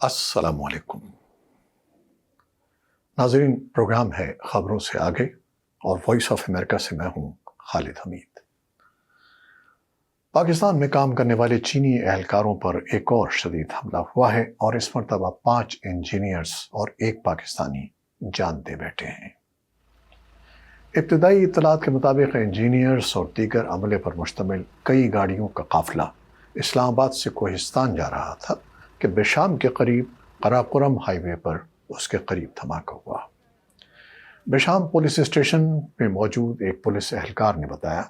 السلام علیکم ناظرین، پروگرام ہے خبروں سے آگے اور وائس آف امریکہ سے میں ہوں خالد حمید۔ پاکستان میں کام کرنے والے چینی اہلکاروں پر ایک اور شدید حملہ ہوا ہے اور اس مرتبہ 5 انجینئرز اور ایک پاکستانی جان دے بیٹھے ہیں۔ ابتدائی اطلاعات کے مطابق انجینئرز اور دیگر عملے پر مشتمل کئی گاڑیوں کا قافلہ اسلام آباد سے کوہستان جا رہا تھا کہ بشام کے قریب قراقرم ہائی وے پر اس کے قریب دھماکہ ہوا۔ بشام پولیس اسٹیشن میں موجود ایک پولیس اہلکار نے بتایا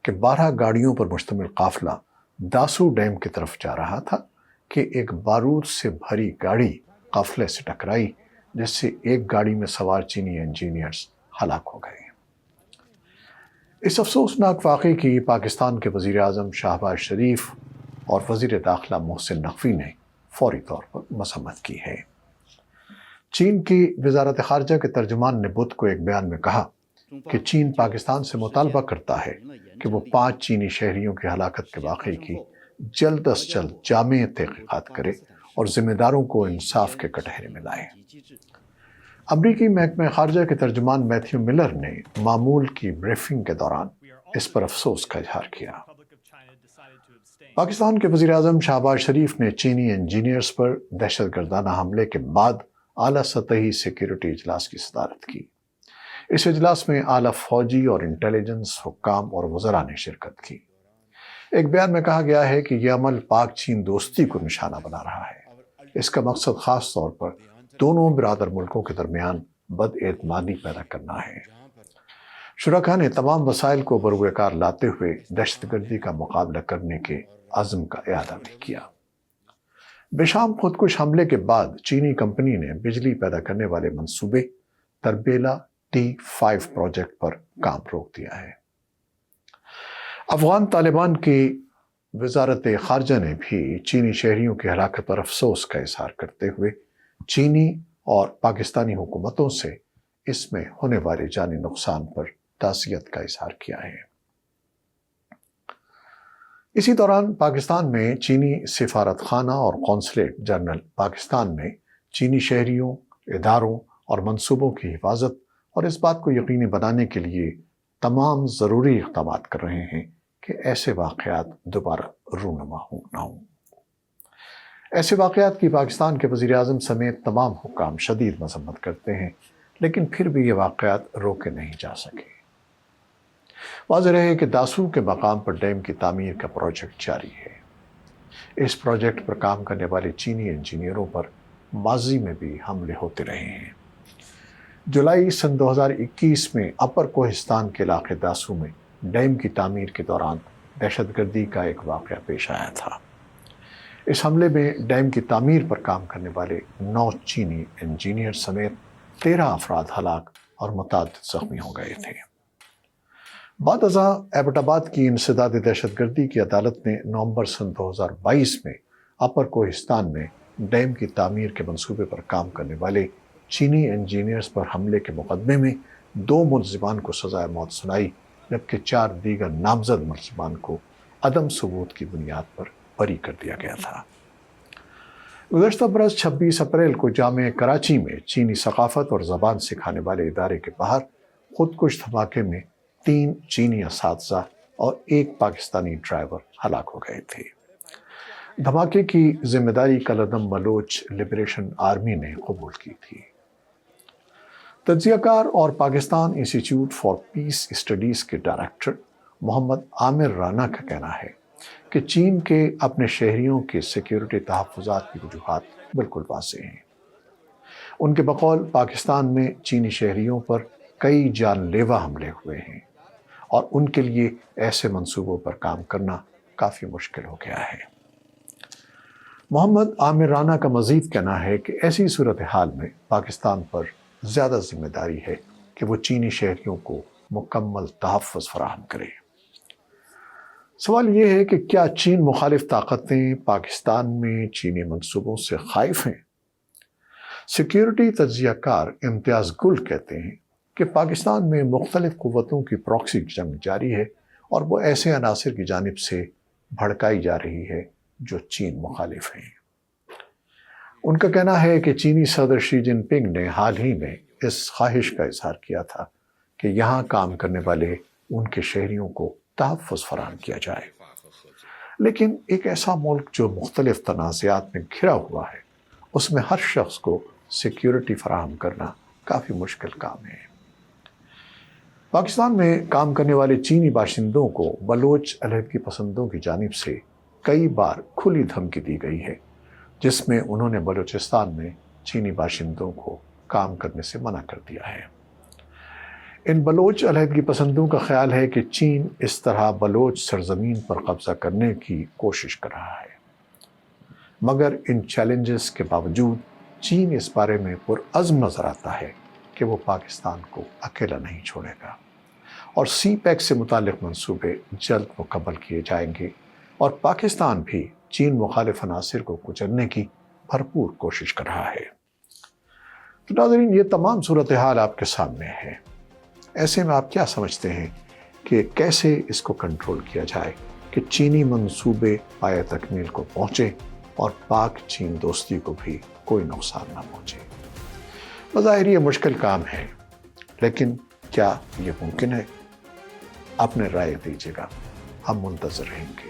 کہ 12 گاڑیوں پر مشتمل قافلہ داسو ڈیم کی طرف جا رہا تھا کہ ایک بارود سے بھری گاڑی قافلے سے ٹکرائی، جس سے ایک گاڑی میں سوار چینی انجینئرز ہلاک ہو گئے۔ اس افسوسناک واقعے کی پاکستان کے وزیر اعظم شہباز شریف اور وزیر داخلہ محسن نقوی نے فوری طور پر مذمت کی ہے۔ چین کی وزارت خارجہ کے ترجمان نے بدھ کو ایک بیان میں کہا کہ چین پاکستان سے مطالبہ کرتا ہے کہ وہ 5 چینی شہریوں کی ہلاکت کے واقعے کی جلد از جلد جامع تحقیقات کرے اور ذمہ داروں کو انصاف کے کٹہرے میں لائے۔ امریکی محکمہ خارجہ کے ترجمان میتھیو ملر نے معمول کی بریفنگ کے دوران اس پر افسوس کا اظہار کیا۔ پاکستان کے وزیر اعظم شہباز شریف نے چینی انجینئرز پر دہشت گردانہ حملے کے بعد اعلیٰ سطحی سیکیورٹی اجلاس کی صدارت کی۔ اس اجلاس میں اعلیٰ فوجی اور انٹیلیجنس حکام اور وزراء نے شرکت کی۔ ایک بیان میں کہا گیا ہے کہ یہ عمل پاک چین دوستی کو نشانہ بنا رہا ہے۔ اس کا مقصد خاص طور پر دونوں برادر ملکوں کے درمیان بد اعتمادی پیدا کرنا ہے۔ شرکاء نے تمام وسائل کو بروئے کار لاتے ہوئے دہشت گردی کا مقابلہ کرنے کے عزم کا اعادہ بھی کیا۔ بشام خودکش حملے کے بعد چینی کمپنی نے بجلی پیدا کرنے والے منصوبے تربیلا T5 پروجیکٹ پر کام روک دیا ہے۔ افغان طالبان کی وزارت خارجہ نے بھی چینی شہریوں کی ہلاکت پر افسوس کا اظہار کرتے ہوئے چینی اور پاکستانی حکومتوں سے اس میں ہونے والے جانی نقصان پر تعزیت کا اظہار کیا ہے۔ اسی دوران پاکستان میں چینی سفارت خانہ اور قونصلیٹ جنرل پاکستان میں چینی شہریوں، اداروں اور منصوبوں کی حفاظت اور اس بات کو یقینی بنانے کے لیے تمام ضروری اقدامات کر رہے ہیں کہ ایسے واقعات دوبارہ رونما نہ ہوں۔ ایسے واقعات کی پاکستان کے وزیر اعظم سمیت تمام حکام شدید مذمت کرتے ہیں، لیکن پھر بھی یہ واقعات روکے نہیں جا سکے۔ واضح رہے کہ داسو کے مقام پر ڈیم کی تعمیر کا پروجیکٹ جاری ہے۔ اس پروجیکٹ پر کام کرنے والے چینی انجینئروں پر ماضی میں بھی حملے ہوتے رہے ہیں۔ جولائی سن 2021 میں اپر کوہستان کے علاقے داسو میں ڈیم کی تعمیر کے دوران دہشت گردی کا ایک واقعہ پیش آیا تھا۔ اس حملے میں ڈیم کی تعمیر پر کام کرنے والے 9 چینی انجینئر سمیت 13 افراد ہلاک اور متعدد زخمی ہو گئے تھے۔ بعد ازاں ایبٹ آباد کی انسداد دہشت گردی کی عدالت نے نومبر سن 2022 میں اپر کوہستان میں ڈیم کی تعمیر کے منصوبے پر کام کرنے والے چینی انجینئرز پر حملے کے مقدمے میں 2 ملزمان کو سزائے موت سنائی، جبکہ 4 دیگر نامزد ملزمان کو عدم ثبوت کی بنیاد پر بری کر دیا گیا تھا۔ گزشتہ برس 26 اپریل کو جامعہ کراچی میں چینی ثقافت اور زبان سکھانے والے ادارے کے باہر خودکش دھماکے میں 3 چینی اساتذہ اور 1 پاکستانی ڈرائیور ہلاک ہو گئے تھے۔ دھماکے کی ذمہ داری کالعدم بلوچ لبریشن آرمی نے قبول کی تھی۔ تجزیہ کار اور پاکستان انسٹی ٹیوٹ فار پیس اسٹڈیز کے ڈائریکٹر محمد عامر رانا کا کہنا ہے کہ چین کے اپنے شہریوں کے سیکیورٹی تحفظات کی وجوہات بالکل واضح ہیں۔ ان کے بقول پاکستان میں چینی شہریوں پر کئی جان لیوا حملے ہوئے ہیں اور ان کے لیے ایسے منصوبوں پر کام کرنا کافی مشکل ہو گیا ہے۔ محمد عامر رانا کا مزید کہنا ہے کہ ایسی صورتحال میں پاکستان پر زیادہ ذمہ داری ہے کہ وہ چینی شہریوں کو مکمل تحفظ فراہم کرے۔ سوال یہ ہے کہ کیا چین مخالف طاقتیں پاکستان میں چینی منصوبوں سے خائف ہیں؟ سیکیورٹی تجزیہ کار امتیاز گل کہتے ہیں کہ پاکستان میں مختلف قوتوں کی پراکسی جنگ جاری ہے اور وہ ایسے عناصر کی جانب سے بھڑکائی جا رہی ہے جو چین مخالف ہیں۔ ان کا کہنا ہے کہ چینی صدر شی جن پنگ نے حال ہی میں اس خواہش کا اظہار کیا تھا کہ یہاں کام کرنے والے ان کے شہریوں کو تحفظ فراہم کیا جائے، لیکن ایک ایسا ملک جو مختلف تنازعات میں گھرا ہوا ہے، اس میں ہر شخص کو سیکیورٹی فراہم کرنا کافی مشکل کام ہے۔ پاکستان میں کام کرنے والے چینی باشندوں کو بلوچ علیحدگی پسندوں کی جانب سے کئی بار کھلی دھمکی دی گئی ہے، جس میں انہوں نے بلوچستان میں چینی باشندوں کو کام کرنے سے منع کر دیا ہے۔ ان بلوچ علیحدگی پسندوں کا خیال ہے کہ چین اس طرح بلوچ سرزمین پر قبضہ کرنے کی کوشش کر رہا ہے، مگر ان چیلنجز کے باوجود چین اس بارے میں پرعزم نظر آتا ہے کہ وہ پاکستان کو اکیلا نہیں چھوڑے گا، اور سی پیک سے متعلق منصوبے جلد مکمل کیے جائیں گے، اور پاکستان بھی چین مخالف عناصر کو کچلنے کی بھرپور کوشش کر رہا ہے۔ تو ناظرین، یہ تمام صورتحال آپ کے سامنے ہے۔ ایسے میں آپ کیا سمجھتے ہیں کہ کیسے اس کو کنٹرول کیا جائے کہ چینی منصوبے پایہ تکمیل کو پہنچے اور پاک چین دوستی کو بھی کوئی نقصان نہ پہنچے؟ بظاہر یہ مشکل کام ہے، لیکن کیا یہ ممکن ہے؟ اپنے رائے دیجیے گا، ہم منتظر رہیں گے۔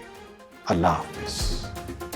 اللہ حافظ۔